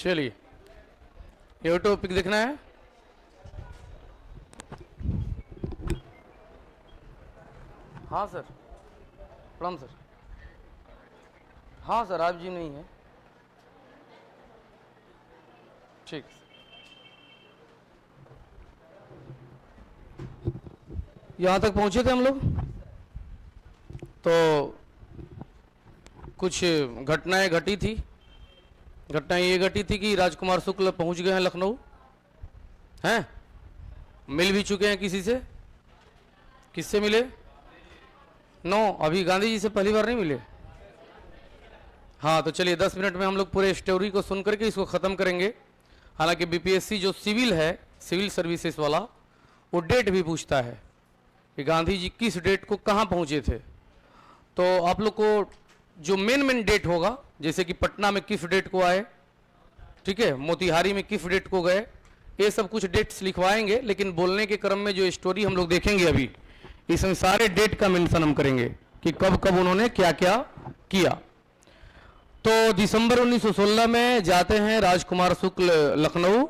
चलिए, ये टॉपिक देखना है। हाँ सर, प्रणाम सर। हाँ सर, आप जी नहीं है, ठीक। यहाँ तक पहुँचे थे हम लोग, तो कुछ घटनाएं घटी थी। घटना ये घटी थी कि राजकुमार शुक्ल पहुँच गए हैं लखनऊ, हैं, मिल भी चुके हैं किसी से। किससे मिले? नो, अभी गांधी जी से पहली बार नहीं मिले। हाँ, तो चलिए 10 मिनट में हम लोग पूरे स्टोरी को सुन करके इसको ख़त्म करेंगे। हालांकि बीपीएससी जो सिविल है, सिविल सर्विसेज वाला, वो डेट भी पूछता है कि गांधी जी किस डेट को कहाँ पहुँचे थे। तो आप लोग को जो मेन डेट होगा, जैसे कि पटना में किस डेट को आए, ठीक है, मोतिहारी में किस डेट को गए, ये सब कुछ डेट्स लिखवाएंगे। लेकिन बोलने के क्रम में जो स्टोरी हम लोग देखेंगे अभी, इसमें सारे डेट का मेंशन हम करेंगे कि कब कब उन्होंने क्या क्या किया। तो दिसंबर 1916 में जाते हैं राजकुमार शुक्ल लखनऊ,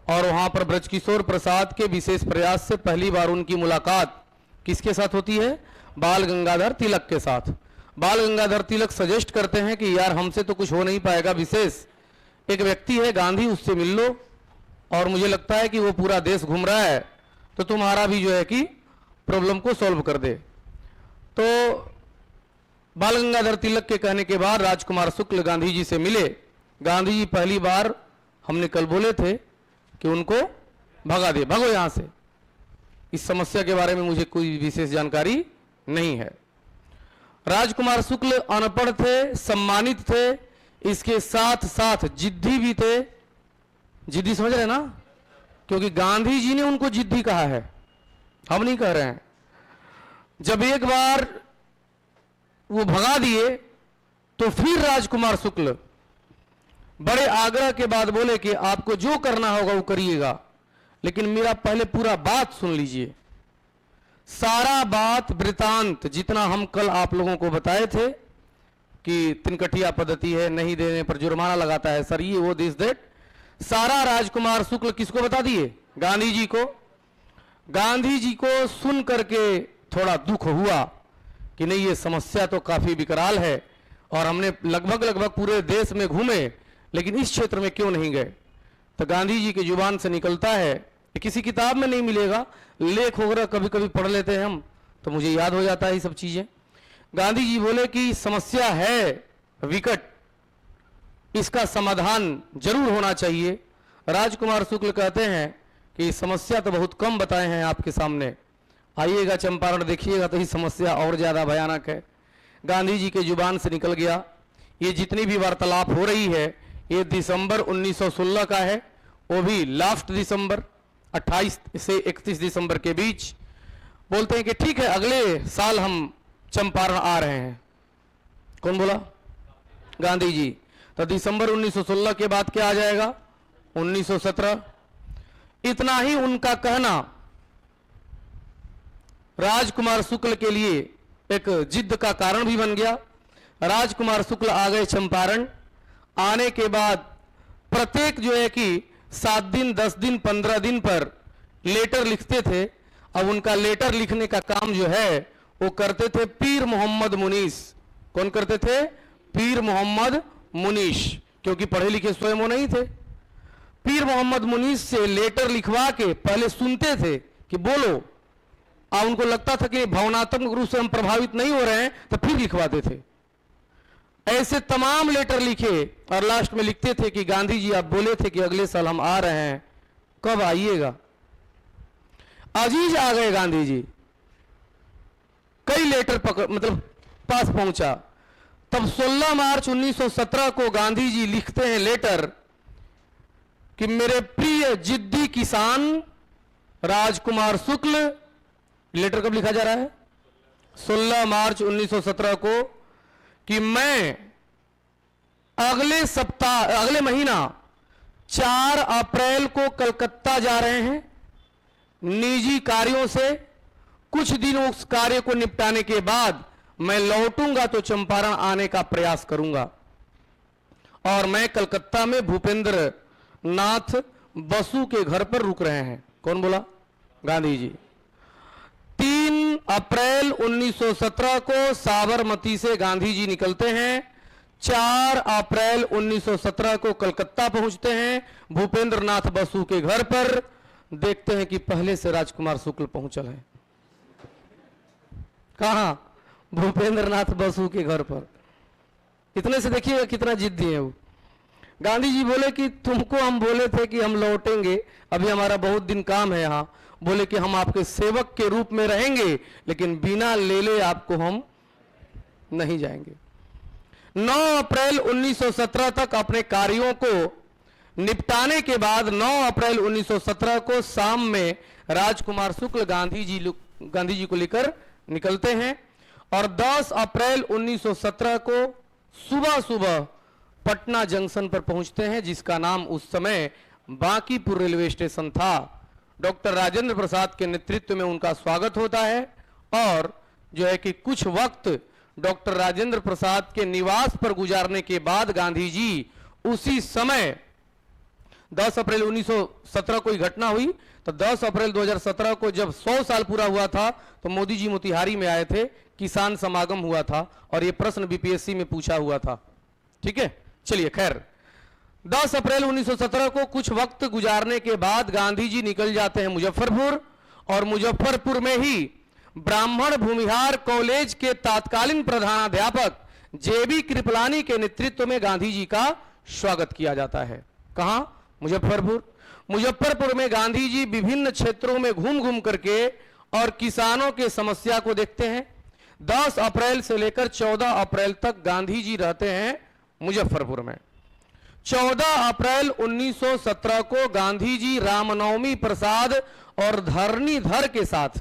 और वहां पर ब्रजकिशोर प्रसाद के विशेष प्रयास से पहली बार उनकी मुलाकात किसके साथ होती है? बाल गंगाधर तिलक के साथ। बाल गंगाधर तिलक सजेस्ट करते हैं कि यार हमसे तो कुछ हो नहीं पाएगा, विशेष एक व्यक्ति है गांधी, उससे मिल लो, और मुझे लगता है कि वो पूरा देश घूम रहा है, तो तुम्हारा भी जो है कि प्रॉब्लम को सॉल्व कर दे। तो बाल गंगाधर तिलक के कहने के बाद राजकुमार शुक्ल गांधी जी से मिले। गांधी जी पहली बार, हमने कल बोले थे कि उनको भगा दे, भागो यहां से। इस समस्या के बारे में मुझे कोई विशेष जानकारी नहीं है। राजकुमार शुक्ल अनपढ़ थे, सम्मानित थे, इसके साथ साथ जिद्दी भी थे। जिद्दी समझ रहे ना, क्योंकि गांधी जी ने उनको जिद्दी कहा है, हम नहीं कह रहे हैं। जब एक बार वो भगा दिए तो फिर राजकुमार शुक्ल बड़े आग्रह के बाद बोले कि आपको जो करना होगा वो करिएगा, लेकिन मेरा पहले पूरा बात सुन लीजिए। सारा बात वृतांत जितना हम कल आप लोगों को बताए थे कि तिनकठिया पद्धति है, नहीं देने पर जुर्माना लगाता है सर, ये वो दिस दैट, सारा राजकुमार शुक्ल किसको बता दिए? गांधी जी को। गांधी जी को सुन करके थोड़ा दुख हुआ कि नहीं, ये समस्या तो काफी विकराल है, और हमने लगभग पूरे देश में घूमे, लेकिन इस क्षेत्र में क्यों नहीं गए। तो गांधी जी की जुबान से निकलता है, किसी किताब में नहीं मिलेगा, लेख वगैरह कभी कभी पढ़ लेते हैं हम, तो मुझे याद हो जाता है ये सब चीजें। गांधी जी बोले कि समस्या है विकट, इसका समाधान जरूर होना चाहिए। राजकुमार शुक्ल कहते हैं कि समस्या तो बहुत कम बताए हैं आपके सामने, आइएगा चंपारण देखिएगा तो ये समस्या और ज्यादा भयानक है। गांधी जी के जुबान से निकल गया। ये जितनी भी वार्तालाप हो रही है, ये दिसंबर 1916 का है, वो भी लास्ट दिसंबर, 28 से 31 दिसंबर के बीच। बोलते हैं कि ठीक है, अगले साल हम चंपारण आ रहे हैं। कौन बोला? गांधी जी। तो दिसंबर 1916 के बाद क्या आ जाएगा? 1917। इतना ही उनका कहना राजकुमार शुक्ल के लिए एक जिद का कारण भी बन गया। राजकुमार शुक्ल आ गए चंपारण। आने के बाद प्रत्येक जो है कि 7 दिन, 10 दिन, 15 दिन पर लेटर लिखते थे। अब उनका लेटर लिखने का काम जो है वो करते थे पीर मोहम्मद मुनीस। कौन करते थे? पीर मोहम्मद मुनीस, क्योंकि पढ़े लिखे स्वयं वो नहीं थे। पीर मोहम्मद मुनीस से लेटर लिखवा के पहले सुनते थे कि बोलो, और उनको लगता था कि भावनात्मक रूप से हम प्रभावित नहीं हो रहे हैं, तो फिर लिखवाते थे। ऐसे तमाम लेटर लिखे और लास्ट में लिखते थे कि गांधी जी आप बोले थे कि अगले साल हम आ रहे हैं, कब आइएगा? अजीज आ गए गांधी जी। कई लेटर मतलब पास पहुंचा। तब 16 मार्च 1917 को गांधी जी लिखते हैं लेटर कि मेरे प्रिय जिद्दी किसान राजकुमार शुक्ल। लेटर कब लिखा जा रहा है? 16 मार्च 1917 को, कि मैं अगले सप्ताह, अगले महीना 4 अप्रैल को कलकत्ता जा रहे हैं निजी कार्यों से। कुछ दिन उस कार्य को निपटाने के बाद मैं लौटूंगा तो चंपारण आने का प्रयास करूंगा। और मैं कलकत्ता में भूपेंद्र नाथ बसु के घर पर रुक रहे हैं। कौन बोला? गांधी जी। 3 अप्रैल 1917 को साबरमती से गांधी जी निकलते हैं। 4 अप्रैल 1917 को कलकत्ता पहुंचते हैं भूपेंद्र नाथ बसु के घर पर। देखते हैं कि पहले से राजकुमार शुक्ल पहुंचल है। कहां? भूपेंद्र नाथ बसु के घर पर। इतने से देखिएगा कितना जिद्दी है वो। गांधी जी बोले कि तुमको हम बोले थे कि हम लौटेंगे, अभी हमारा बहुत दिन काम है यहाँ। बोले कि हम आपके सेवक के रूप में रहेंगे, लेकिन बिना ले ले आपको हम नहीं जाएंगे। 9 अप्रैल 1917 तक अपने कार्यों को निपटाने के बाद 9 अप्रैल 1917 को शाम में राजकुमार शुक्ल गांधी जी को लेकर निकलते हैं और 10 अप्रैल 1917 को सुबह सुबह पटना जंक्शन पर पहुंचते हैं, जिसका नाम उस समय बांकीपुर रेलवे स्टेशन था। डॉक्टर राजेंद्र प्रसाद के नेतृत्व में उनका स्वागत होता है और जो है कि कुछ वक्त डॉक्टर राजेंद्र प्रसाद के निवास पर गुजारने के बाद गांधी जी उसी समय 10 अप्रैल 1917 को घटना हुई, तो 10 अप्रैल 2017 को जब 100 साल पूरा हुआ था तो मोदी जी मोतिहारी में आए थे, किसान समागम हुआ था और यह प्रश्न बीपीएससी में पूछा हुआ था। ठीक है, चलिए खैर 10 अप्रैल 1917 को कुछ वक्त गुजारने के बाद गांधी जी निकल जाते हैं मुजफ्फरपुर और मुजफ्फरपुर में ही ब्राह्मण भूमिहार कॉलेज के तत्कालीन प्रधानाध्यापक जेबी कृपलानी के नेतृत्व में गांधी जी का स्वागत किया जाता है। कहां? मुजफ्फरपुर। मुजफ्फरपुर में गांधी जी विभिन्न क्षेत्रों में घूम घूम करके और किसानों के समस्या को देखते हैं। 10 अप्रैल से लेकर 14 अप्रैल तक गांधी जी रहते हैं मुजफ्फरपुर में। 14 अप्रैल 1917 को गांधी जी रामनवमी प्रसाद और धरणीधर के साथ,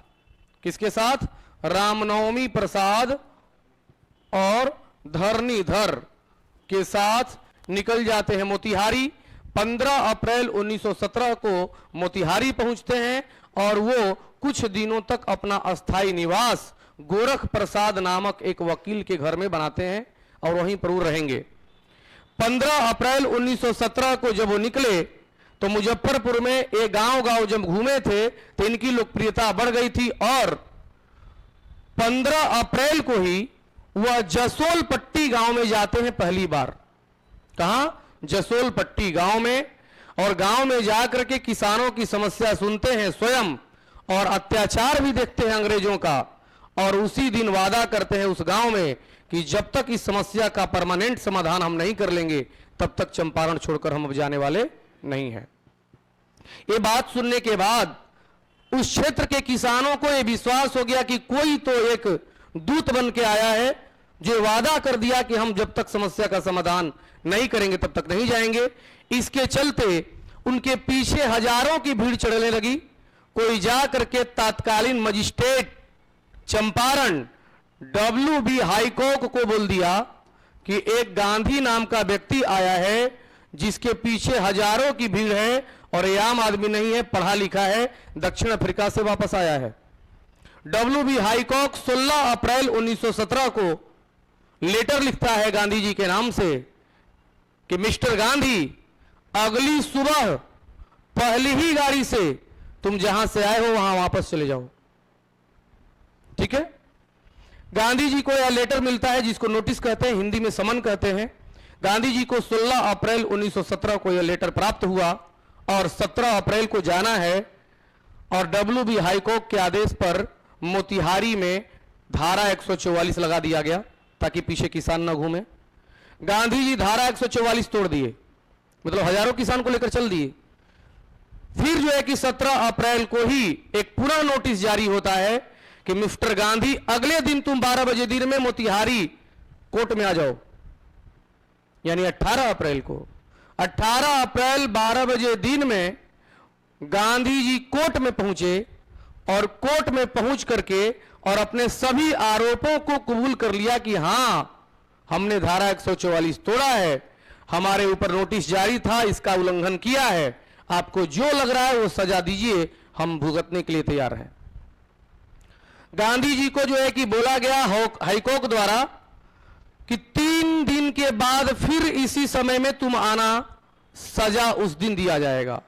किसके साथ? रामनवमी प्रसाद और धरणीधर के साथ निकल जाते हैं मोतिहारी। 15 अप्रैल 1917 को मोतिहारी पहुंचते हैं और वो कुछ दिनों तक अपना अस्थायी निवास गोरख प्रसाद नामक एक वकील के घर में बनाते हैं और वहीं पर वो रहेंगे। 15 अप्रैल 1917 को जब वो निकले तो मुजफ्फरपुर में एक गांव जब घूमे थे तो इनकी लोकप्रियता बढ़ गई थी और 15 अप्रैल को ही वह जसोल पट्टी गांव में जाते हैं पहली बार। कहां? जसोल पट्टी गांव में। और गांव में जाकर के किसानों की समस्या सुनते हैं स्वयं और अत्याचार भी देखते हैं अंग्रेजों का, और उसी दिन वादा करते हैं उस गांव में कि जब तक इस समस्या का परमानेंट समाधान हम नहीं कर लेंगे तब तक चंपारण छोड़कर हम अब जाने वाले नहीं हैं। ये बात सुनने के बाद उस क्षेत्र के किसानों को यह विश्वास हो गया कि कोई तो एक दूत बन के आया है जो वादा कर दिया कि हम जब तक समस्या का समाधान नहीं करेंगे तब तक नहीं जाएंगे। इसके चलते उनके पीछे हजारों की भीड़ चढ़ने लगी। कोई जा करके तत्कालीन मजिस्ट्रेट चंपारण WB हाईकोर्ट को बोल दिया कि एक गांधी नाम का व्यक्ति आया है जिसके पीछे हजारों की भीड़ है और ये आम आदमी नहीं है, पढ़ा लिखा है, दक्षिण अफ्रीका से वापस आया है। WB हाईकोर्ट 16 अप्रैल 1917 को लेटर लिखता है गांधी जी के नाम से कि मिस्टर गांधी, अगली सुबह पहली ही गाड़ी से तुम जहां से आए हो वहां वापस चले जाओ। ठीक है, गांधी जी को यह लेटर मिलता है जिसको नोटिस कहते हैं, हिंदी में समन कहते हैं। गांधी जी को 16 अप्रैल 1917 को यह लेटर प्राप्त हुआ और 17 अप्रैल को जाना है और WB हाईकोर्ट के आदेश पर मोतिहारी में धारा 144 लगा दिया गया ताकि पीछे किसान न घूमे। गांधी जी धारा 144 तोड़ दिए, मतलब हजारों किसान को लेकर चल दिए। फिर जो है कि 17 अप्रैल को ही एक पूरा नोटिस जारी होता है कि मिस्टर गांधी, अगले दिन तुम 12 बजे दिन में मोतिहारी कोर्ट में आ जाओ। यानी 18 अप्रैल को, 18 अप्रैल 12 बजे दिन में गांधी जी कोर्ट में पहुंचे और कोर्ट में पहुंच करके और अपने सभी आरोपों को कबूल कर लिया कि हां, हमने धारा 144 तोड़ा है, हमारे ऊपर नोटिस जारी था, इसका उल्लंघन किया है, आपको जो लग रहा है वो सजा दीजिए, हम भुगतने के लिए तैयार हैं। गांधी जी को जो है कि बोला गया हाईकोर्ट द्वारा कि 3 दिन के बाद फिर इसी समय में तुम आना, सजा उस दिन दिया जाएगा।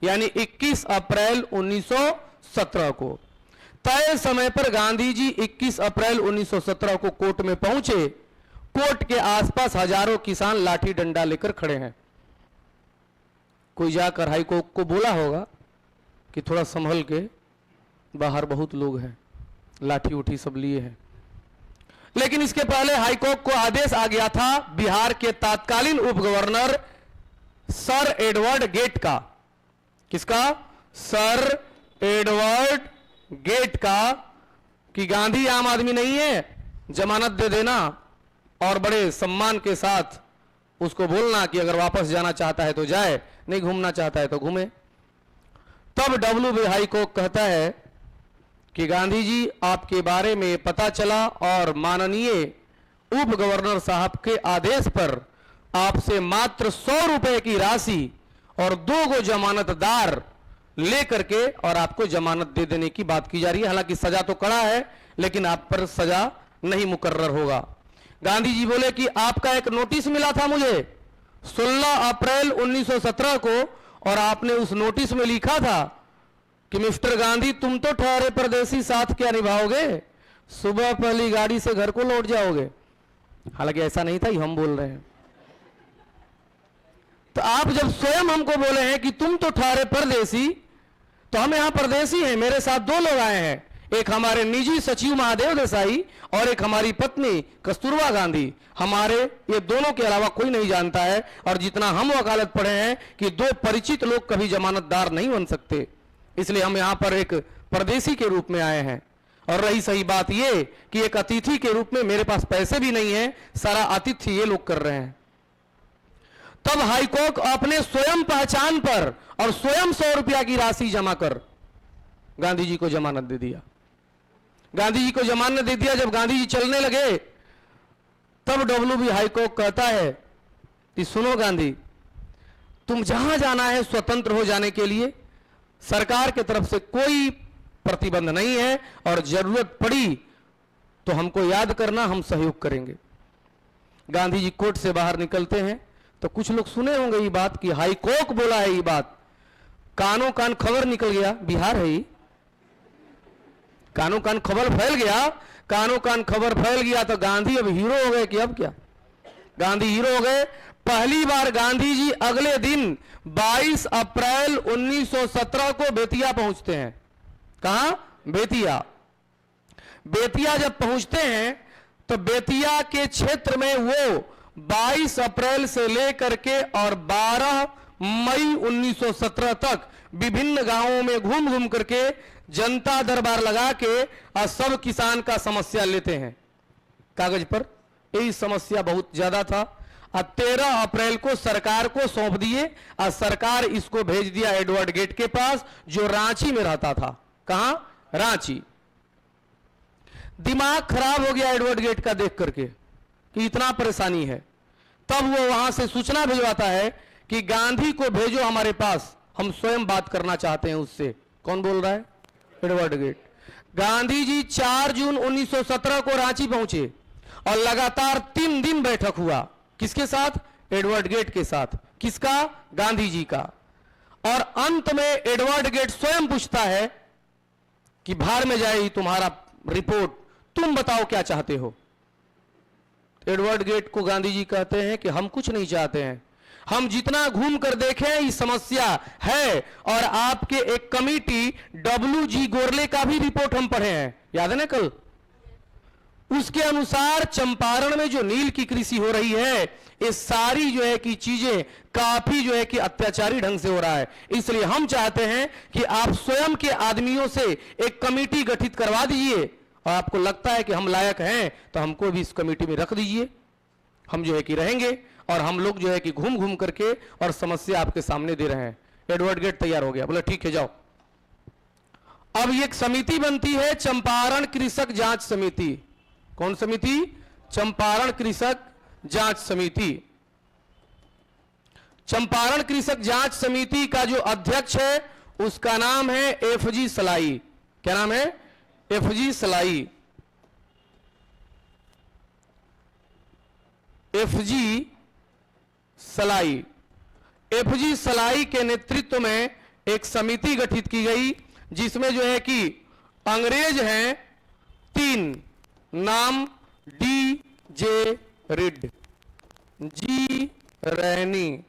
यानी 21 अप्रैल 1917 को तय समय पर गांधी जी 21 अप्रैल 1917 को कोर्ट में पहुंचे। कोर्ट के आसपास हजारों किसान लाठी डंडा लेकर खड़े हैं। कोई जाकर हाई कोर्ट को बोला होगा कि थोड़ा संभल के, बाहर बहुत लोग हैं, लाठी उठी सब लिए हैं। लेकिन इसके पहले हाईकोर्ट को आदेश आ गया था बिहार के तत्कालीन उप गवर्नर सर एडवर्ड गेट का। किसका? सर एडवर्ड गेट का, कि गांधी आम आदमी नहीं है, जमानत दे देना और बड़े सम्मान के साथ उसको बोलना कि अगर वापस जाना चाहता है तो जाए, नहीं घूमना चाहता है तो घूमे। तब डब्ल्यू हाईकोर्ट कहता है कि गांधी जी, आपके बारे में पता चला और माननीय उप गवर्नर साहब के आदेश पर आपसे मात्र 100 रुपए की राशि और 2 गो जमानतदार लेकर के और आपको जमानत दे देने की बात की जा रही है। हालांकि सजा तो कड़ा है, लेकिन आप पर सजा नहीं मुकर्रर होगा। गांधी जी बोले कि आपका एक नोटिस मिला था मुझे 16 अप्रैल 1917 को, और आपने उस नोटिस में लिखा था कि मिस्टर गांधी, तुम तो ठहरे परदेसी, साथ क्या निभाओगे, सुबह पहली गाड़ी से घर को लौट जाओगे। हालांकि ऐसा नहीं था, ये हम बोल रहे हैं। तो आप जब स्वयं हमको बोले हैं कि तुम तो ठहरे परदेसी, तो हम यहां परदेसी हैं। मेरे साथ 2 लोग आए हैं, एक हमारे निजी सचिव महादेव देसाई और एक हमारी पत्नी कस्तूरबा गांधी। हमारे ये दोनों के अलावा कोई नहीं जानता है। और जितना हम वकालत पढ़े हैं कि 2 परिचित लोग कभी जमानतदार नहीं बन सकते, इसलिए हम यहां पर एक परदेसी के रूप में आए हैं। और रही सही बात ये कि एक अतिथि के रूप में मेरे पास पैसे भी नहीं है, सारा आतिथ्य ये लोग कर रहे हैं। तब हाईकोर्ट अपने स्वयं पहचान पर और स्वयं 100 रुपया की राशि जमा कर गांधी जी को जमानत दे दिया। गांधी जी को जमानत दे दिया। जब गांधी जी चलने लगे तब डब्ल्यू हाईकोर्ट कहता है कि सुनो गांधी, तुम जहां जाना है स्वतंत्र हो जाने के लिए, सरकार की तरफ से कोई प्रतिबंध नहीं है, और जरूरत पड़ी तो हमको याद करना, हम सहयोग करेंगे। गांधी जी कोर्ट से बाहर निकलते हैं तो कुछ लोग सुने होंगे ये बात कि हाई कोर्ट बोला है, ये बात कानों कान खबर निकल गया, बिहार है ये, कानों कान खबर फैल गया। कानों कान खबर फैल गया तो गांधी अब हीरो हो गए कि अब क्या, गांधी हीरो हो गए। पहली बार गांधी जी अगले दिन 22 अप्रैल 1917 को बेतिया पहुंचते हैं। कहां? बेतिया। बेतिया जब पहुंचते हैं तो बेतिया के क्षेत्र में वो 22 अप्रैल से लेकर के और 12 मई 1917 तक विभिन्न गांवों में घूम घूम करके जनता दरबार लगा के और सब किसान का समस्या लेते हैं। कागज पर यही समस्या बहुत ज्यादा था। और 13 अप्रैल को सरकार को सौंप दिए और सरकार इसको भेज दिया एडवर्ड गेट के पास, जो रांची में रहता था। कहां? रांची। दिमाग खराब हो गया एडवर्ड गेट का देख करके कि इतना परेशानी है। तब वो वहां से सूचना भिजवाता है कि गांधी को भेजो हमारे पास, हम स्वयं बात करना चाहते हैं उससे। कौन बोल रहा है? Edward Gait. गांधी जी 4 जून 1917 को रांची पहुंचे और लगातार 3 दिन बैठक हुआ। किसके साथ? एडवर्ड गेट के साथ। किसका? गांधी जी का। और अंत में एडवर्ड गेट स्वयं पूछता है कि भार में जाए तुम्हारा रिपोर्ट, तुम बताओ क्या चाहते हो। एडवर्ड गेट को गांधी जी कहते हैं कि हम कुछ नहीं चाहते हैं, हम जितना घूम कर देखें ये समस्या है। और आपके एक कमिटी डब्ल्यू.जी. गोरले का भी रिपोर्ट हम पढ़े हैं, याद है ना कल, उसके अनुसार चंपारण में जो नील की कृषि हो रही है, ये सारी जो है कि चीजें काफी जो है कि अत्याचारी ढंग से हो रहा है। इसलिए हम चाहते हैं कि आप स्वयं के आदमियों से एक कमेटी गठित करवा दीजिए, और आपको लगता है कि हम लायक हैं तो हमको भी इस कमेटी में रख दीजिए, हम जो है कि रहेंगे और हम लोग जो है कि घूम घूम करके और समस्या आपके सामने दे रहे हैं। एडवर्ड गेट तैयार हो गया, बोले ठीक है जाओ। अब एक समिति बनती है, चंपारण कृषक जांच समिति। कौन समिति? चंपारण कृषक जांच समिति। चंपारण कृषक जांच समिति का जो अध्यक्ष है उसका नाम है एफ.जी. सलाई। क्या नाम है? एफ.जी. सलाई। एफजी सलाई। एफजी सलाई के नेतृत्व में एक समिति गठित की गई, जिसमें जो है कि अंग्रेज हैं 3, नाम डी जे रिड, जी रैनी,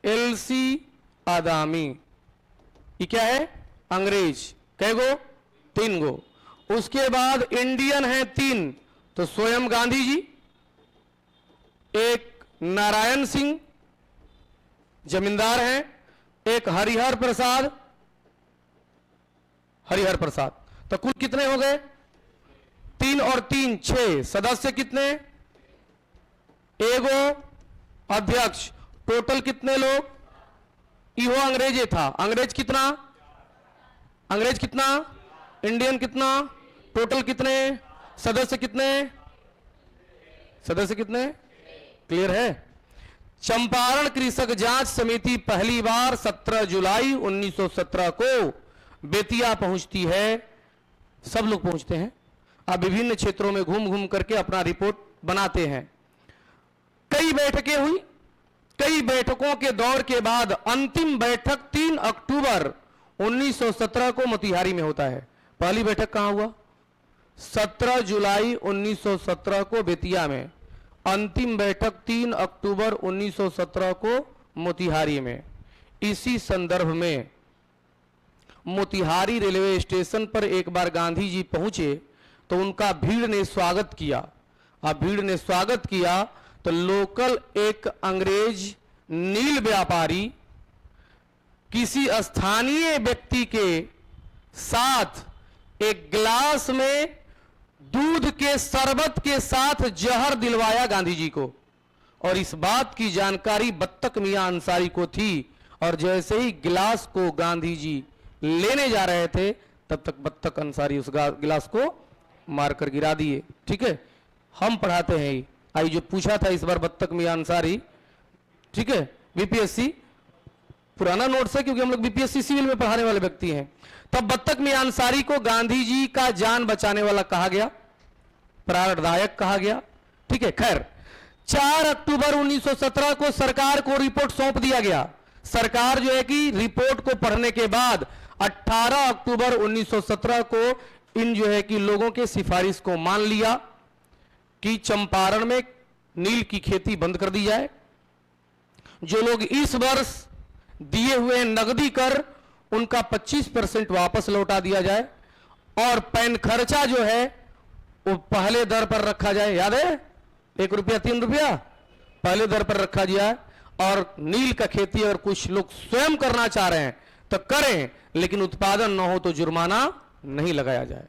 एलसी आदामी। ये क्या है? अंग्रेज। कै गो? 3 गो। उसके बाद इंडियन है 3, तो स्वयं गांधी जी, एक नारायण सिंह जमींदार हैं, एक हरिहर प्रसाद, तो कुल कितने हो गए? 3 और 3 6। सदस्य कितने? एगो अध्यक्ष। टोटल कितने लोग? इहो अंग्रेज था। अंग्रेज कितना? इंडियन कितना? टोटल कितने? सदस्य कितने? क्लियर है? चंपारण कृषक जांच समिति पहली बार 17 जुलाई 1917 को बेतिया पहुंचती है। सब लोग पहुंचते हैं। अब विभिन्न क्षेत्रों में घूम घूम करके अपना रिपोर्ट बनाते हैं। कई बैठकें हुई। कई बैठकों के दौर के बाद अंतिम बैठक 3 अक्टूबर 1917 को मोतिहारी में होता है। पहली बैठक कहां हुआ? 17 जुलाई 1917 को बेतिया में। अंतिम बैठक 3 अक्टूबर 1917 को मोतिहारी में। इसी संदर्भ में मोतिहारी रेलवे स्टेशन पर एक बार गांधी जी पहुंचे तो उनका भीड़ ने स्वागत किया। अब भीड़ ने स्वागत किया तो लोकल एक अंग्रेज नील व्यापारी किसी स्थानीय व्यक्ति के साथ एक गिलास में दूध के शरबत के साथ जहर दिलवाया गांधी जी को, और इस बात की जानकारी बत्तख मियां अंसारी को थी। और जैसे ही गिलास को गांधी जी लेने जा रहे थे तब तक बत्तख अंसारी उस गिलास को मारकर गिरा दिए। ठीक है, हम पढ़ाते हैं। आई जो पूछा था इस बार बत्तख मियां अंसारी, ठीक है, बीपीएससी पुराना नोट्स है क्योंकि हम लोग बीपीएससी सिविल में पढ़ाने वाले व्यक्ति हैं। तब बत्तख मियां अंसारी को गांधी जी का जान बचाने वाला कहा गया, प्राणदायक कहा गया। ठीक है, खैर 4 अक्टूबर 1917 को सरकार को रिपोर्ट सौंप दिया गया। सरकार जो है कि रिपोर्ट को पढ़ने के बाद 18 अक्टूबर 1917 को इन जो है कि लोगों के सिफारिश को मान लिया कि चंपारण में नील की खेती बंद कर दी जाए। जो लोग इस वर्ष दिए हुए नकदी कर उनका 25% वापस लौटा दिया जाए, और पैन खर्चा जो है वो पहले दर पर रखा जाए। याद है? 1 रुपया 3 रुपया पहले दर पर रखा जाए। और नील का खेती अगर कुछ लोग स्वयं करना चाह रहे हैं तो करें, लेकिन उत्पादन न हो तो जुर्माना नहीं लगाया जाए।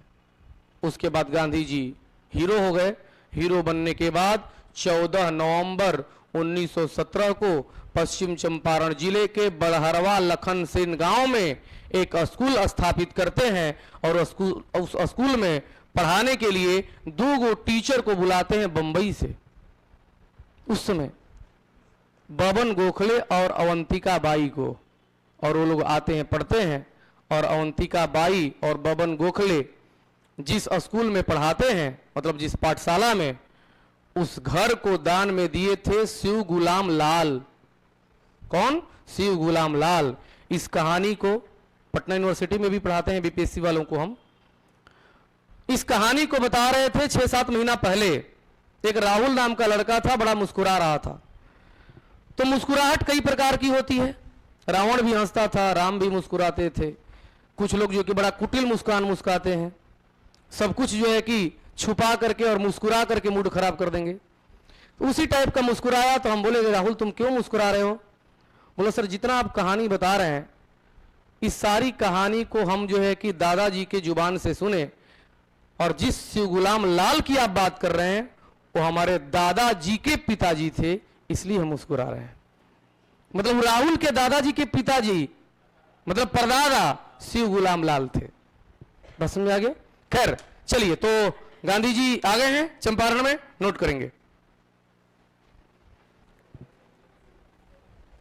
उसके बाद गांधी जी हीरो हो गए। हीरो बनने के बाद 14 नवंबर 1917 को पश्चिम चंपारण जिले के बड़हरवा लखन सेन गांव में एक स्कूल स्थापित करते हैं, और उस स्कूल में पढ़ाने के लिए 2 गो टीचर को बुलाते हैं बंबई से। उस समय बबन गोखले और अवंतिका बाई को, और वो लोग आते हैं, पढ़ते हैं। और अवंतिका बाई और बबन गोखले जिस स्कूल में पढ़ाते हैं, मतलब जिस पाठशाला में, उस घर को दान में दिए थे शिव गुलाम लाल। कौन? शिव गुलाम लाल। इस कहानी को पटना यूनिवर्सिटी में भी पढ़ाते हैं बीपीएससी वालों को हम। इस कहानी को बता रहे थे 6-7 महीना पहले। एक राहुल नाम का लड़का था, बड़ा मुस्कुरा रहा था। तो मुस्कुराहट कई प्रकार की होती है। रावण भी हंसता था, राम भी मुस्कुराते थे। कुछ लोग जो कि बड़ा कुटिल मुस्कान मुस्काते हैं, सब कुछ जो है कि छुपा करके और मुस्कुरा करके मूड खराब कर देंगे। उसी टाइप का मुस्कुराया तो हम बोले राहुल तुम क्यों मुस्कुरा रहे हो? बोला सर जितना आप कहानी बता रहे हैं इस सारी कहानी को हम जो है कि दादाजी के जुबान से सुने, और जिस शिव गुलाम लाल की आप बात कर रहे हैं वो हमारे दादाजी के पिताजी थे, इसलिए हम मुस्कुरा रहे हैं। मतलब राहुल के दादाजी के पिताजी मतलब परदादा शिव गुलाम लाल थे। बस समझ आ गया? खैर चलिए, तो गांधी जी आ गए हैं चंपारण में, नोट करेंगे।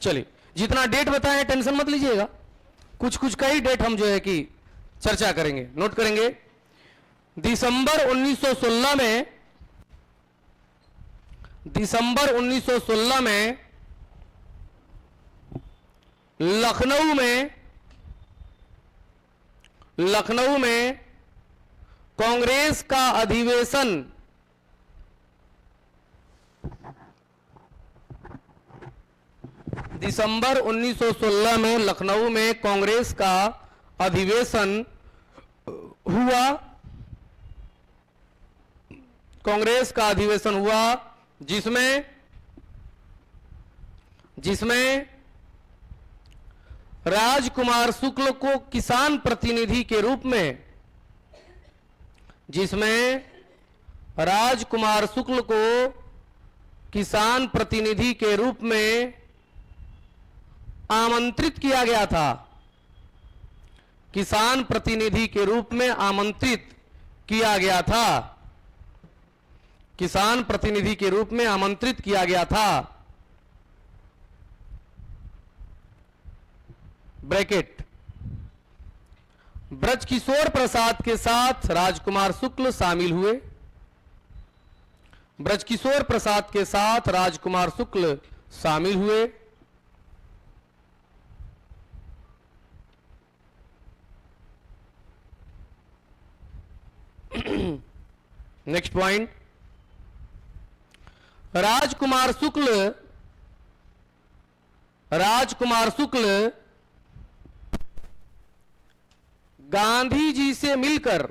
चलिए, जितना डेट बताएं टेंशन मत लीजिएगा, कुछ कुछ का ही डेट हम जो है कि चर्चा करेंगे, नोट करेंगे। दिसंबर 1916 में दिसंबर 1916 में लखनऊ में कांग्रेस का अधिवेशन दिसंबर 1916 में लखनऊ में कांग्रेस का अधिवेशन हुआ। कांग्रेस का अधिवेशन हुआ जिसमें राजकुमार शुक्ल को किसान प्रतिनिधि के रूप में किसान प्रतिनिधि के रूप में आमंत्रित किया गया था। किसान प्रतिनिधि के रूप में आमंत्रित किया गया था। किसान प्रतिनिधि के रूप में आमंत्रित किया गया था। ब्रैकेट। ब्रजकिशोर प्रसाद के साथ राजकुमार शुक्ल शामिल हुए। ब्रजकिशोर प्रसाद के साथ राजकुमार शुक्ल शामिल हुए। नेक्स्ट पॉइंट, राजकुमार शुक्ल गांधी जी से मिलकर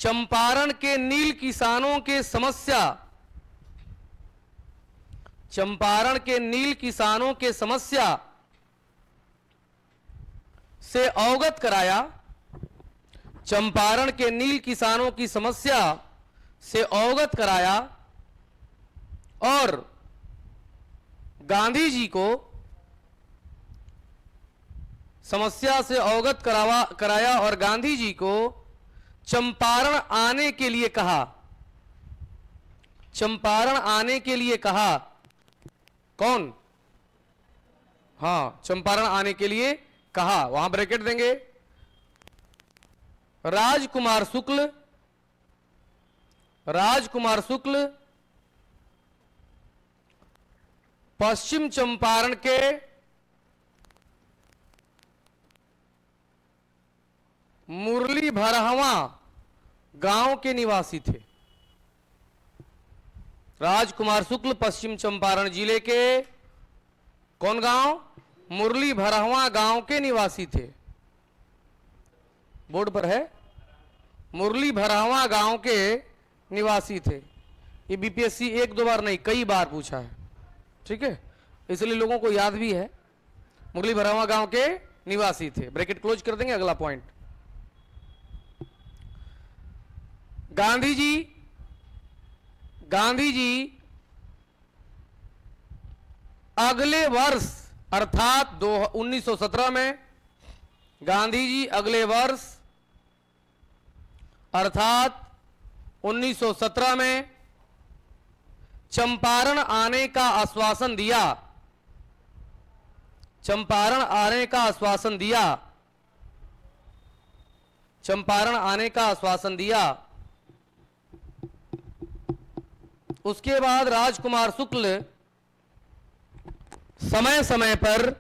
चंपारण के नील किसानों के समस्या से अवगत कराया। चंपारण के नील किसानों की समस्या से अवगत कराया और गांधी जी को समस्या से अवगत कराया और गांधी जी को चंपारण आने के लिए कहा। चंपारण आने के लिए कहा। कौन? हाँ, चंपारण आने के लिए कहा। वहां ब्रैकेट देंगे। राजकुमार शुक्ल पश्चिम चंपारण के मुरली भरहवा गांव के निवासी थे। राजकुमार शुक्ल पश्चिम चंपारण जिले के कौन गांव? मुरली भरहवा गांव के निवासी थे। बोर्ड पर है, मुरली भरहवा गांव के निवासी थे। ये बीपीएससी एक दो बार नहीं, कई बार पूछा है। ठीक है, इसलिए लोगों को याद भी है। मुरली भरहवा गांव के निवासी थे। ब्रैकेट क्लोज कर देंगे। अगला पॉइंट, गांधी जी अगले वर्ष अर्थात 1917 में गांधी जी अगले वर्ष अर्थात 1917 में चंपारण आने का आश्वासन दिया। चंपारण आने का आश्वासन दिया। चंपारण आने का आश्वासन दिया। उसके बाद राजकुमार शुक्ल समय समय पर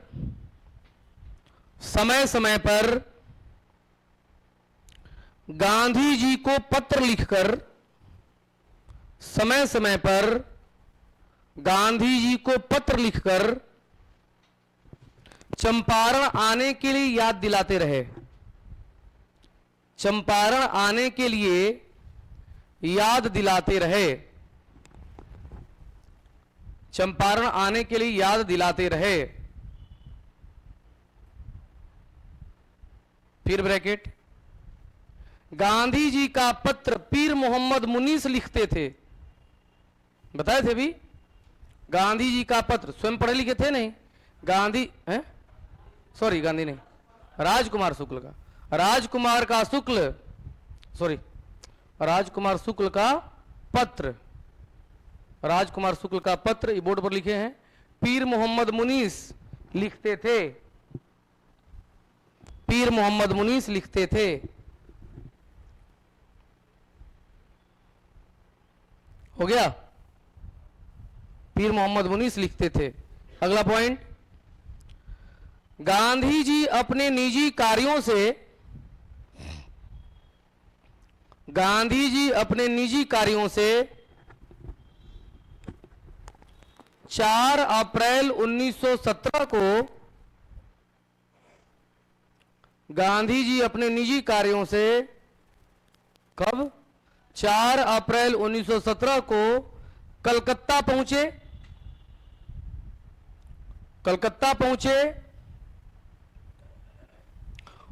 गांधी जी को पत्र लिखकर चंपारण आने के लिए याद दिलाते रहे। चंपारण आने के लिए याद दिलाते रहे। चंपारण आने के लिए याद दिलाते रहे। फिर ब्रैकेट, गांधी जी का पत्र पीर मोहम्मद मुनीस लिखते थे। बताए थे भी, गांधी जी का पत्र स्वयं पढ़े लिखे थे नहीं। गांधी नहीं, राजकुमार शुक्ल का राजकुमार शुक्ल का पत्र बोर्ड पर लिखे हैं। पीर मोहम्मद मुनीस लिखते थे, पीर मोहम्मद मुनीस लिखते थे। हो गया, पीर मोहम्मद मुनीस लिखते थे। अगला पॉइंट, गांधी जी अपने निजी कार्यों से, गांधी जी अपने निजी कार्यों से 4 अप्रैल 1917 को, गांधी जी अपने निजी कार्यों से कब, 4 अप्रैल 1917 को कलकत्ता पहुंचे, कलकत्ता पहुंचे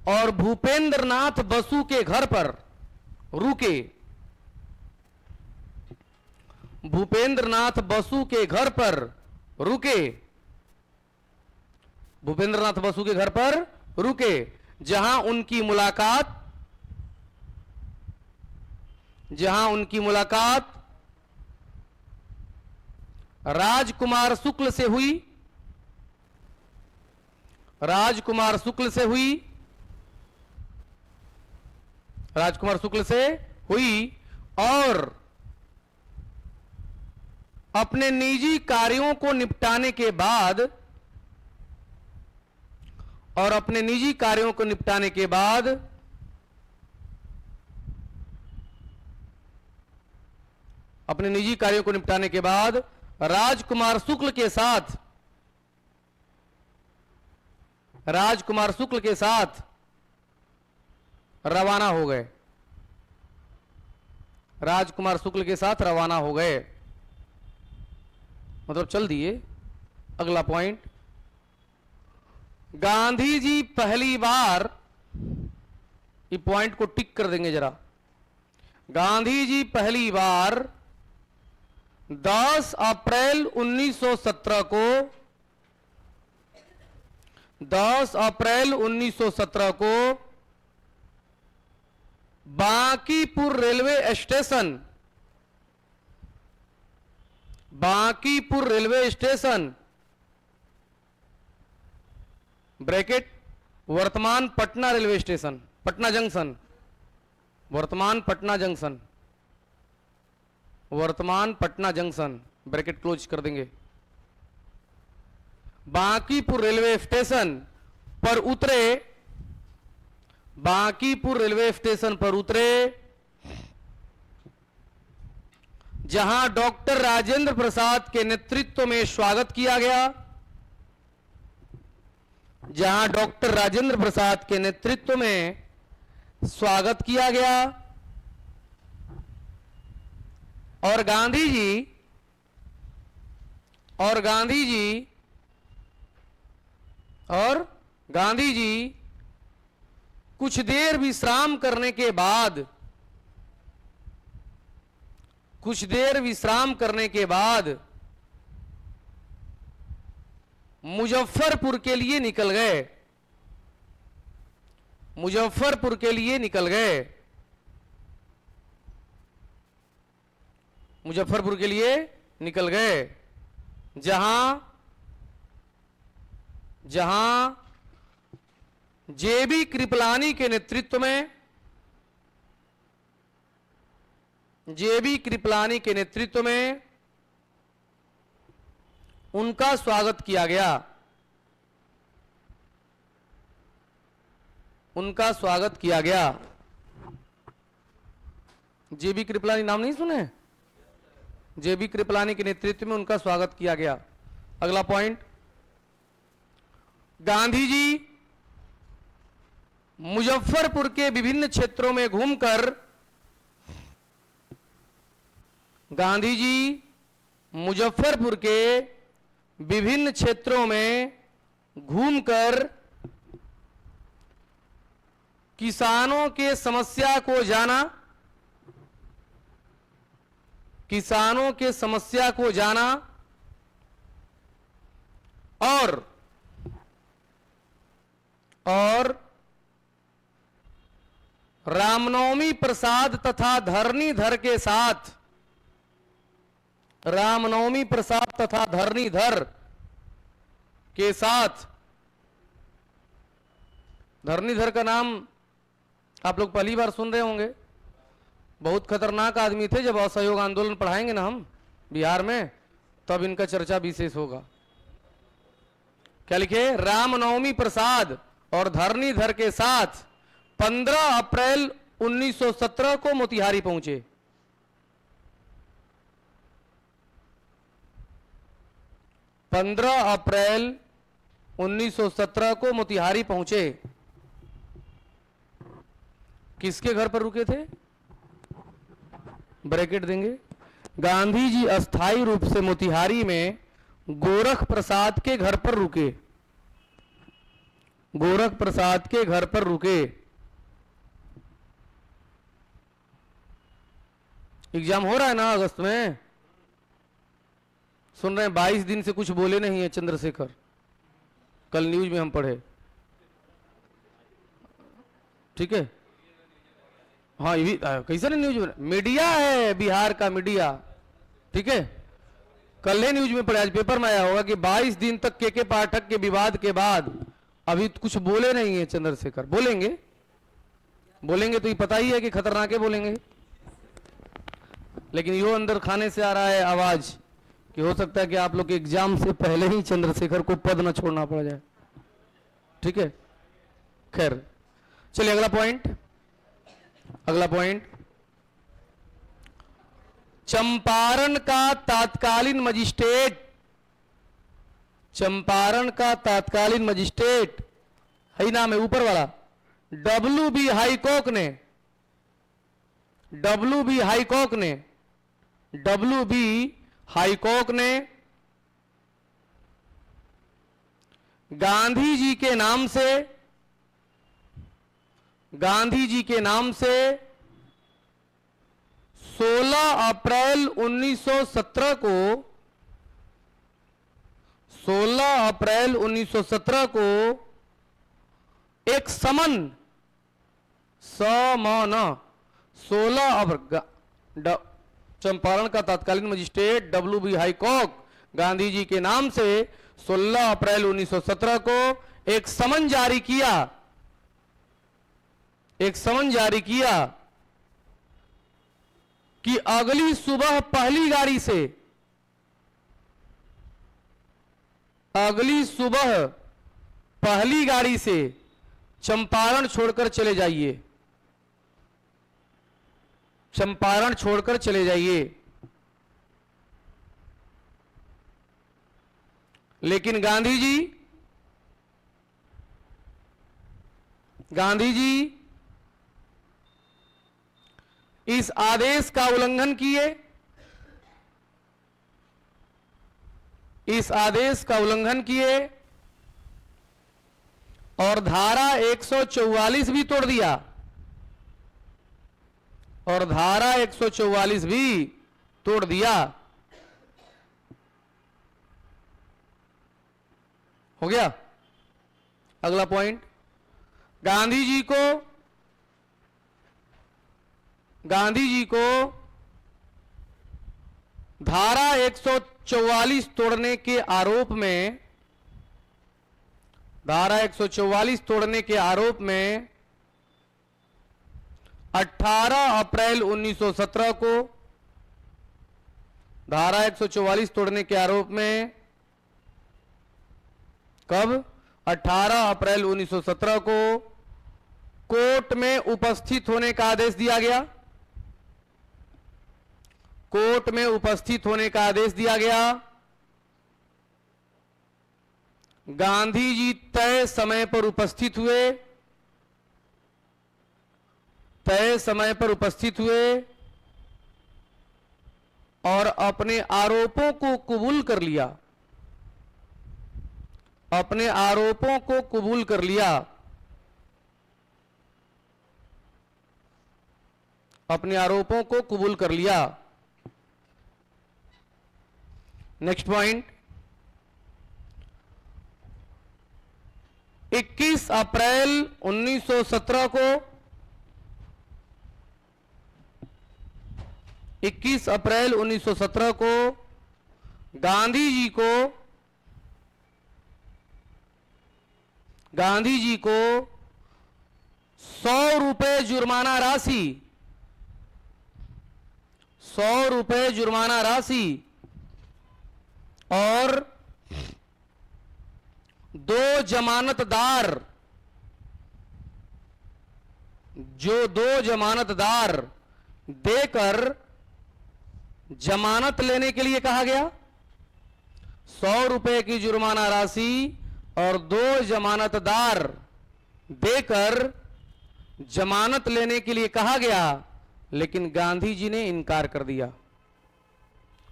और भूपेंद्र नाथ बसु के घर पर रुके, भूपेंद्र नाथ बसु के घर पर रुके, भूपेंद्र नाथ बसु के घर पर रुके, जहां उनकी मुलाकात, जहां उनकी मुलाकात राजकुमार शुक्ल से हुई, राजकुमार शुक्ल से हुई, राजकुमार शुक्ल से हुई और अपने निजी कार्यों को निपटाने के बाद, और अपने निजी कार्यों को निपटाने के बाद अपने निजी कार्यों को निपटाने के बाद राजकुमार शुक्ल के साथ, राजकुमार शुक्ल के साथ रवाना हो गए, राजकुमार शुक्ल के साथ रवाना हो गए, मतलब चल दिए। अगला पॉइंट, गांधी जी पहली बार, ये पॉइंट को टिक कर देंगे जरा, गांधी जी पहली बार 10 अप्रैल 1917 को, 10 अप्रैल 1917 को Bankipur railway station, Bankipur railway station bracket वर्तमान Patna railway station, Patna junction, वर्तमान पटना जंक्शन, वर्तमान पटना जंक्शन ब्रैकेट क्लोज कर देंगे, बांकीपुर रेलवे स्टेशन पर उतरे, बांकीपुर रेलवे स्टेशन पर उतरे, जहां डॉक्टर राजेंद्र प्रसाद के नेतृत्व में स्वागत किया गया, जहां डॉक्टर राजेंद्र प्रसाद के नेतृत्व में स्वागत किया गया और गांधी जी, और गांधी जी, और गांधी जी कुछ देर विश्राम करने के बाद, कुछ देर विश्राम करने के बाद मुजफ्फरपुर के लिए निकल गए, मुजफ्फरपुर के लिए निकल गए, मुजफ्फरपुर के लिए निकल गए, जहां, जहां जेबी कृपलानी के नेतृत्व में, जेबी कृपलानी के नेतृत्व में उनका स्वागत किया गया, उनका स्वागत किया गया। जेबी कृपलानी नाम नहीं सुने? जेबी कृपलानी के नेतृत्व में उनका स्वागत किया गया। अगला पॉइंट, गांधी जी मुजफ्फरपुर के विभिन्न क्षेत्रों में घूमकर, गांधी जी मुजफ्फरपुर के विभिन्न क्षेत्रों में घूमकर किसानों के समस्या को जाना, किसानों के समस्या को जाना और रामनवमी प्रसाद तथा धरणीधर के साथ, रामनवमी प्रसाद तथा धरणीधर के साथ, धरणीधर का नाम आप लोग पहली बार सुन रहे होंगे। बहुत खतरनाक आदमी थे। जब असहयोग आंदोलन पढ़ाएंगे ना हम बिहार में, तब इनका चर्चा विशेष होगा। क्या लिखे? रामनवमी प्रसाद और धरणीधर के साथ 15 अप्रैल 1917 को मोतिहारी पहुंचे। 15 अप्रैल 1917 को मोतिहारी पहुंचे। किसके घर पर रुके थे? ब्रैकेट देंगे। गांधी जी अस्थायी रूप से मोतिहारी में गोरख प्रसाद के घर पर रुके। गोरख प्रसाद के घर पर रुके। एग्जाम हो रहा है ना अगस्त में? सुन रहे हैं 22 दिन से कुछ बोले नहीं है चंद्रशेखर। कल न्यूज में हम पढ़े। ठीक है, हाँ ये भी कैसे ना न्यूज में, मीडिया है बिहार का मीडिया। ठीक है, कल ही न्यूज में पढ़े, आज पेपर में आया होगा कि 22 दिन तक के पाठक के विवाद के बाद अभी कुछ बोले नहीं है चंद्रशेखर। बोलेंगे, बोलेंगे तो ये पता ही है कि खतरनाक है, बोलेंगे। लेकिन यो अंदर खाने से आ रहा है आवाज कि हो सकता है कि आप लोग के एग्जाम से पहले ही चंद्रशेखर को पद न छोड़ना पड़ जाए। ठीक है, खैर चलिए अगला पॉइंट। अगला पॉइंट, चंपारण का तात्कालीन मजिस्ट्रेट, चंपारण का तात्कालीन मजिस्ट्रेट है नाम है ऊपर वाला, डब्ल्यू.बी. हाईकॉक ने, डब्ल्यू.बी. हाईकॉक ने, डब्ल्यू.बी. हाईकॉक ने गांधी जी के नाम से, गांधी जी के नाम से 16 अप्रैल 1917 को, 16 अप्रैल 1917 को एक समन, समन 16 चंपारण का तात्कालीन मजिस्ट्रेट डब्ल्यू.बी. हाईकॉक गांधी जी के नाम से 16 अप्रैल 1917 को एक समन जारी किया, एक समन जारी किया कि अगली सुबह पहली गाड़ी से, अगली सुबह पहली गाड़ी से चंपारण छोड़कर चले जाइए, चंपारण छोड़कर चले जाइए। लेकिन गांधी जी, गांधी जी इस आदेश का उल्लंघन किए, इस आदेश का उल्लंघन किए और धारा 144 भी तोड़ दिया, और धारा 144 भी तोड़ दिया। हो गया। अगला पॉइंट, गांधी जी को, गांधी जी को धारा 144 तोड़ने के आरोप में, धारा 144 तोड़ने के आरोप में 18 अप्रैल 1917 को, धारा 144 तोड़ने के आरोप में कब? 18 अप्रैल 1917 को कोर्ट में उपस्थित होने का आदेश दिया गया, कोर्ट में उपस्थित होने का आदेश दिया गया। गांधी जी तय समय पर उपस्थित हुए, तय समय पर उपस्थित हुए और अपने आरोपों को कबूल कर लिया, अपने आरोपों को कबूल कर लिया, अपने आरोपों को कबूल कर लिया। नेक्स्ट पॉइंट, 21 अप्रैल 1917 को, 21 अप्रैल 1917 को गांधी जी को गांधी जी को 100 रुपए जुर्माना राशि, 100 रुपए जुर्माना राशि और 2 जमानतदार, जो 2 जमानतदार देकर जमानत लेने के लिए कहा गया। 100 रुपए की जुर्माना राशि और 2 जमानतदार देकर जमानत लेने के लिए कहा गया, लेकिन गांधी जी ने इनकार कर दिया।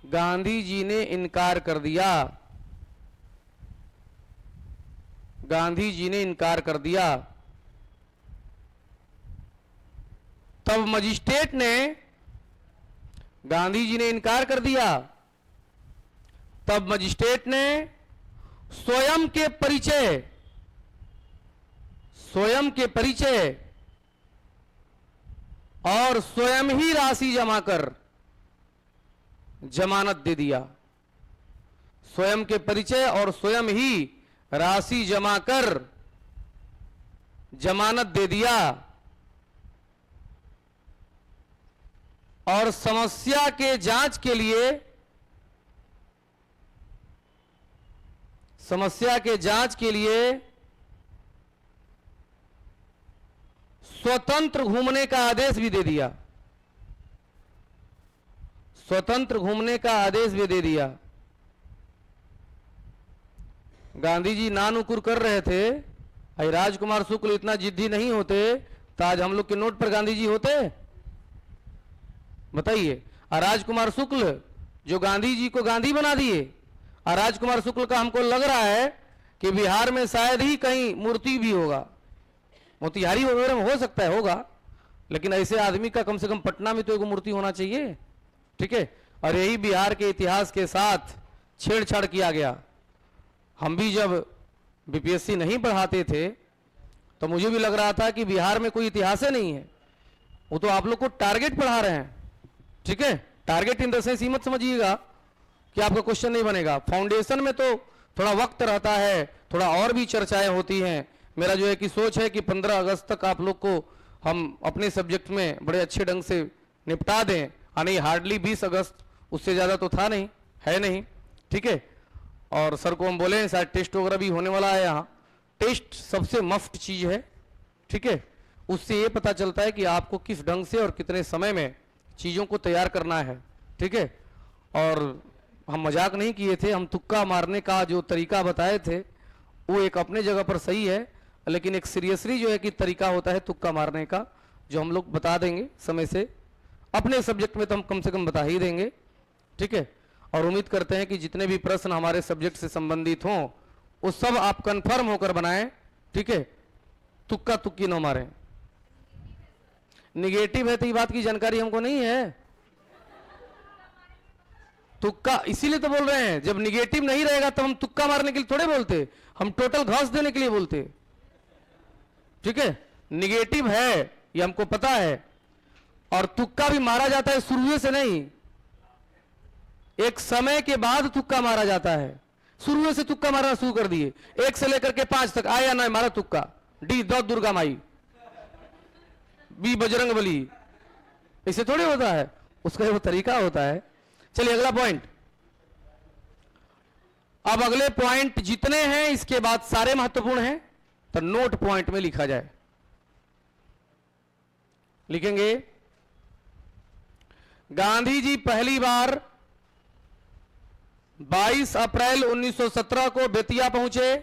गांधी जी ने इनकार कर दिया। गांधी जी ने इनकार कर दिया। तब मजिस्ट्रेट ने, गांधी जी ने इनकार कर दिया, तब मजिस्ट्रेट ने स्वयं के परिचय, स्वयं के परिचय और स्वयं ही राशि जमा कर जमानत दे दिया। स्वयं के परिचय और स्वयं ही राशि जमा कर जमानत दे दिया। और समस्या के जांच के लिए, समस्या के जांच के लिए स्वतंत्र घूमने का आदेश भी दे दिया। स्वतंत्र घूमने का आदेश भी दे दिया। गांधी जी नानुकुर कर रहे थे। अरे राजकुमार शुक्ल इतना जिद्दी नहीं होते तो आज हम लोग के नोट पर गांधी जी होते? बताइए। और राजकुमार शुक्ल जो गांधी जी को गांधी बना दिए, और राजकुमार शुक्ल का हमको लग रहा है कि बिहार में शायद ही कहीं मूर्ति भी होगा, मोतिहारी वगैरह में हो सकता है, होगा, लेकिन ऐसे आदमी का कम से कम पटना में तो एक मूर्ति होना चाहिए। ठीक है। और यही बिहार के इतिहास के साथ छेड़छाड़ किया गया। हम भी जब बीपीएससी नहीं पढ़ाते थे तो मुझे भी लग रहा था कि बिहार में कोई इतिहास ही नहीं है, वो तो आप लोग को टारगेट पढ़ा रहे हैं। ठीक है। टारगेट इन द सेंस मत समझिएगा कि आपका क्वेश्चन नहीं बनेगा। फाउंडेशन में तो थोड़ा वक्त रहता है, थोड़ा और भी चर्चाएं होती हैं। मेरा जो है कि सोच है कि 15 अगस्त तक आप लोग को हम अपने सब्जेक्ट में बड़े अच्छे ढंग से निपटा दें। नहीं, हार्डली 20 अगस्त, उससे ज़्यादा तो था नहीं, है नहीं। ठीक है। और सर को हम बोले शायद टेस्ट वगैरह भी होने वाला है यहाँ। टेस्ट सबसे मफ्त चीज़ है। ठीक है। उससे ये पता चलता है कि आपको किस ढंग से और कितने समय में चीज़ों को तैयार करना है। ठीक है। और हम मजाक नहीं किए थे, हम तुक्का मारने का जो तरीका बताए थे वो एक अपने जगह पर सही है, लेकिन एक सीरियसली जो है कि तरीका होता है तुक्का मारने का, जो हम लोग बता देंगे समय से। अपने सब्जेक्ट में तो हम कम से कम बता ही देंगे। ठीक है। और उम्मीद करते हैं कि जितने भी प्रश्न हमारे सब्जेक्ट से संबंधित हों वो सब आप कंफर्म होकर बनाएं। ठीक है। तुक्का तुक्की न मारें। निगेटिव है तो ये बात की जानकारी हमको नहीं है। तुक्का इसीलिए तो बोल रहे हैं, जब निगेटिव नहीं रहेगा तब हम तुक्का मारने के लिए थोड़े बोलते, हम टोटल घास देने के लिए बोलते। ठीक है। निगेटिव है ये हमको पता है, और तुक्का भी मारा जाता है शुरू से नहीं, एक समय के बाद तुक्का मारा जाता है। शुरू से तुक्का मारना शुरू कर दिए, 1 से लेकर के 5 तक आया ना मारा तुक्का। डी दो दुर्गा माई, बी बजरंग बली, ऐसे थोड़ी होता है, उसका वो तरीका होता है। चलिए अगला पॉइंट। अब अगले पॉइंट जितने हैं इसके बाद सारे महत्वपूर्ण हैं, तो नोट पॉइंट में लिखा जाए। लिखेंगे, गांधी जी पहली बार 22 अप्रैल 1917 को बेतिया पहुंचे।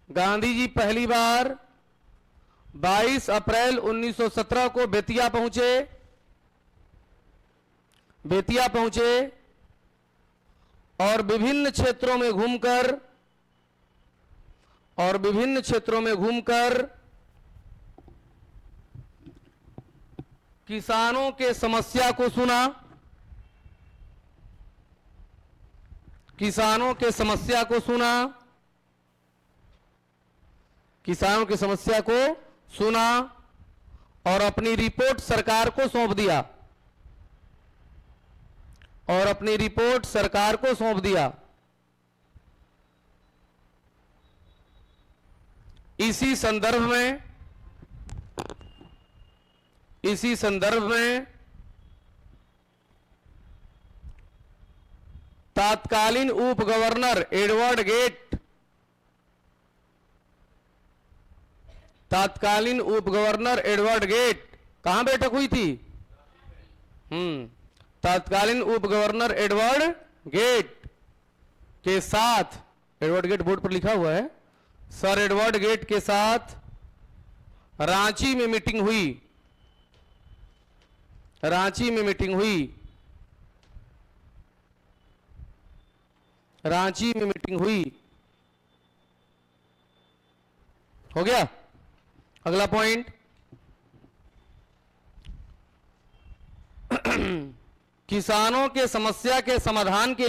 गांधी जी पहली बार 22 अप्रैल 1917 को बेतिया पहुंचे। बेतिया पहुंचे और विभिन्न क्षेत्रों में घूमकर किसानों के समस्या को सुना। किसानों के समस्या को सुना। किसानों की समस्या को सुना और अपनी रिपोर्ट सरकार को सौंप दिया। और अपनी रिपोर्ट सरकार को सौंप दिया। इसी संदर्भ में तत्कालीन उप गवर्नर एडवर्ड गेट कहां बैठक हुई थी? तत्कालीन उप गवर्नर एडवर्ड गेट के साथ, एडवर्ड गेट बोर्ड पर लिखा हुआ है, सर एडवर्ड गेट के साथ रांची में मीटिंग हुई। रांची में मीटिंग हुई। हो गया। अगला पॉइंट, किसानों के समस्या के समाधान के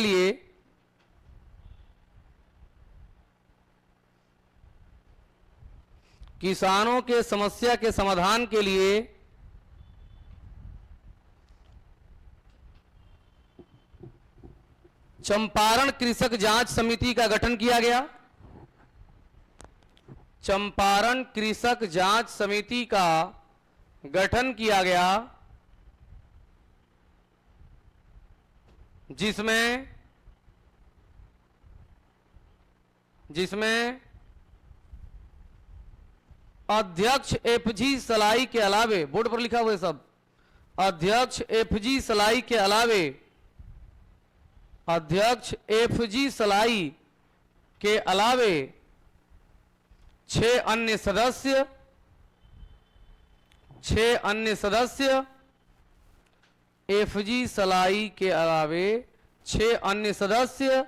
लिए चंपारण कृषक जांच समिति का गठन किया गया। चंपारण कृषक जांच समिति का गठन किया गया, जिसमें अध्यक्ष एफजी सलाई के अलावे, बोर्ड पर लिखा हुआ है सब, अध्यक्ष एफजी सलाई के अलावे, अध्यक्ष एफजी सलाई के अलावे 6 अन्य सदस्य, एफजी सलाई के अलावे 6 अन्य सदस्य,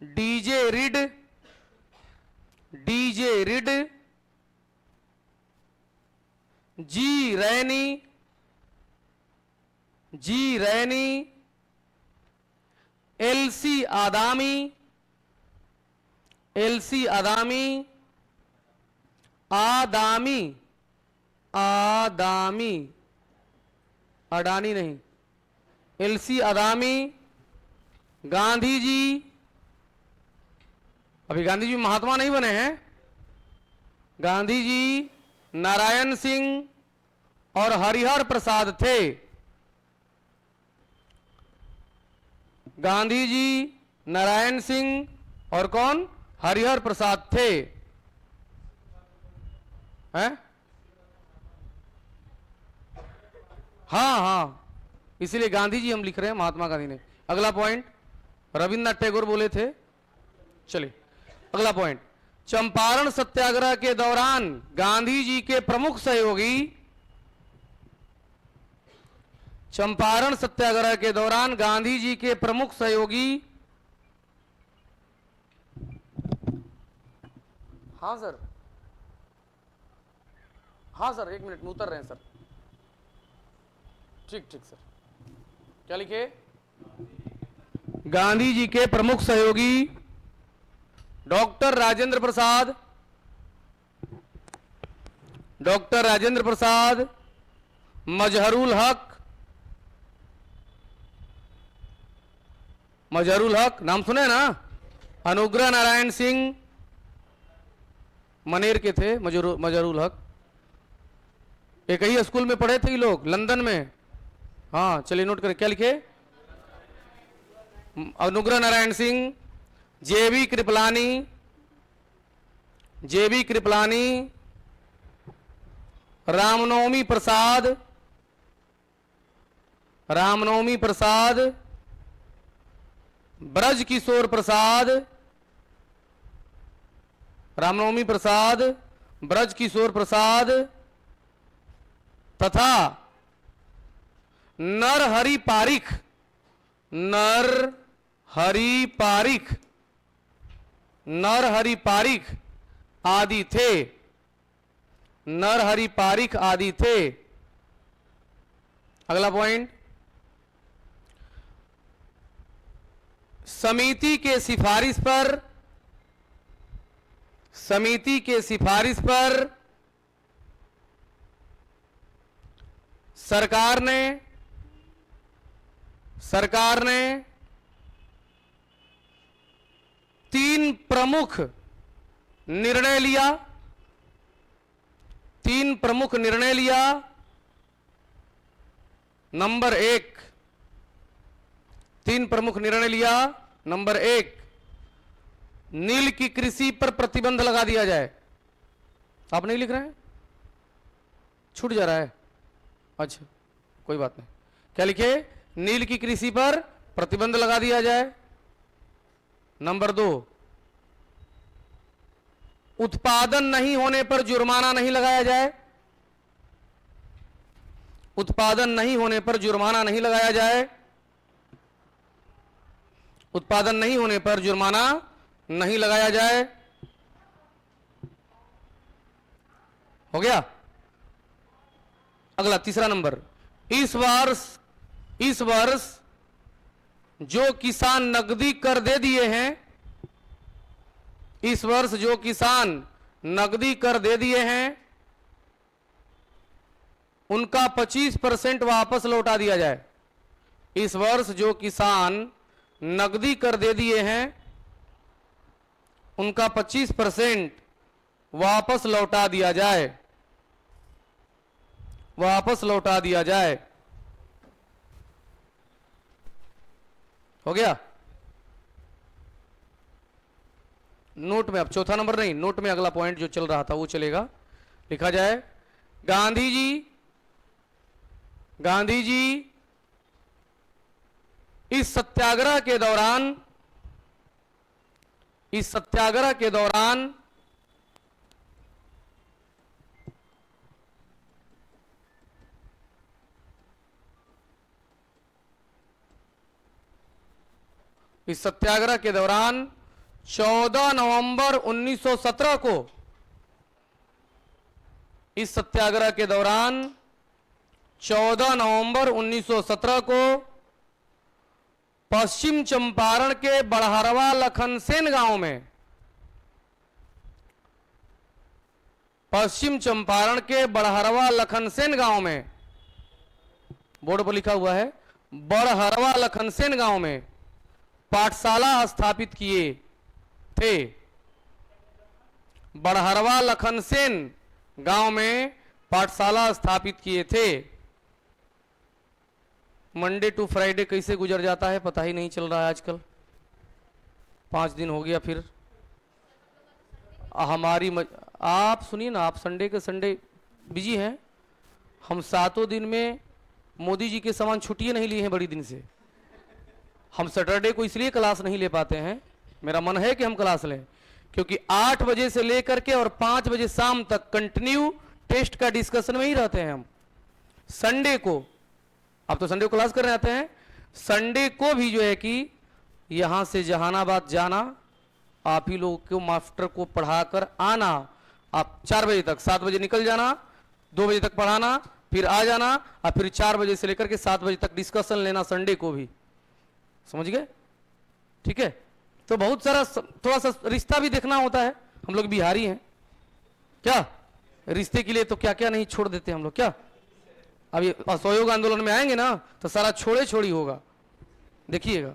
डीजे रिड, जी रैनी, एलसी आदामी, अडानी नहीं, एलसी आदामी, गांधी जी, अभी गांधी जी महात्मा नहीं बने हैं, गांधी जी, नारायण सिंह और हरिहर प्रसाद थे। गांधी जी, नारायण सिंह और कौन? हरिहर प्रसाद थे। हैं? हाँ, इसीलिए गांधी जी हम लिख रहे हैं, महात्मा गांधी ने। अगला पॉइंट, रविन्द्रनाथ टैगोर बोले थे। चलिए अगला पॉइंट, चंपारण सत्याग्रह के दौरान गांधी जी के प्रमुख सहयोगी, चंपारण सत्याग्रह के दौरान गांधी जी के प्रमुख सहयोगी, हाँ सर, एक मिनट में उतर रहे हैं सर। ठीक सर, क्या लिखे? गांधी जी के प्रमुख सहयोगी डॉक्टर राजेंद्र प्रसाद, मजहरुल हक नाम सुने ना, अनुग्रह नारायण सिंह, मनेर के थे मजहरुल हक, एक ही स्कूल में पढ़े थे ये लोग, लंदन में। हाँ चलिए नोट करें, क्या लिखे? अनुग्रह नारायण सिंह, जेबी कृपलानी, रामनवमी प्रसाद, ब्रज किशोर प्रसाद तथा नरहरि पारिख आदि थे। अगला पॉइंट, समिति के सिफारिश पर सरकार ने 3 प्रमुख निर्णय लिया। तीन प्रमुख निर्णय लिया। नंबर 1, तीन प्रमुख निर्णय लिया। नंबर 1, नील की कृषि पर प्रतिबंध लगा दिया जाए। आप नहीं लिख रहे हैं, छूट जा रहा है। अच्छा कोई बात नहीं, क्या लिखे? नील की कृषि पर प्रतिबंध लगा दिया जाए। नंबर 2, उत्पादन नहीं होने पर जुर्माना नहीं लगाया जाए। उत्पादन नहीं होने पर जुर्माना नहीं लगाया जाए। उत्पादन नहीं होने पर जुर्माना नहीं लगाया जाए। हो गया। अगला तीसरा नंबर, इस वर्ष जो किसान नकदी कर दे दिए हैं, इस वर्ष जो किसान नकदी कर दे दिए हैं, उनका 25% वापस लौटा दिया जाए। इस वर्ष जो किसान नकदी कर दे दिए हैं, उनका 25% वापस लौटा दिया जाए। वापस लौटा दिया जाए। हो गया। नोट में अब चौथा नंबर नहीं, नोट में अगला पॉइंट जो चल रहा था वो चलेगा। लिखा जाए, गांधी जी इस सत्याग्रह के दौरान इस सत्याग्रह के दौरान 14 नवंबर 1917 को, इस सत्याग्रह के दौरान 14 नवंबर 1917 को पश्चिम चंपारण के बड़हरवा लखनसेन गांव में, पश्चिम चंपारण के बड़हरवा लखनसेन गांव में, बोर्ड पर लिखा हुआ है बड़हरवा लखनसेन गांव में पाठशाला स्थापित किए थे। बड़हरवा लखनसेन गांव में पाठशाला स्थापित किए थे। मंडे टू फ्राइडे कैसे गुजर जाता है पता ही नहीं चल रहा है आजकल। 5 दिन हो गया फिर आप सुनिए ना, आप संडे के संडे बिजी हैं। हम 7 दिन में मोदी जी के समान छुट्टियां नहीं लिए हैं बड़ी दिन से। हम सैटरडे को इसलिए क्लास नहीं ले पाते हैं, मेरा मन है कि हम क्लास लें, क्योंकि 8 बजे से लेकर के और 5 बजे शाम तक कंटिन्यू टेस्ट का डिस्कशन में ही रहते हैं हम। संडे को, अब तो संडे को क्लास करने आते हैं, संडे को भी जो है कि यहां से जहानाबाद जाना, आप ही लोगों को मास्टर को पढ़ाकर आना, आप 4 बजे तक, 7 बजे निकल जाना, 2 बजे तक पढ़ाना, फिर आ जाना और फिर 4 बजे से लेकर के 7 बजे तक डिस्कशन लेना संडे को भी। समझ गए? ठीक है। तो बहुत सारा थोड़ा सा रिश्ता भी देखना होता है, हम लोग बिहारी हैं क्या, रिश्ते के लिए तो क्या क्या नहीं छोड़ देते हम लोग क्या। अब ये असहयोग आंदोलन में आएंगे ना तो सारा छोड़े छोड़ी होगा, देखिएगा।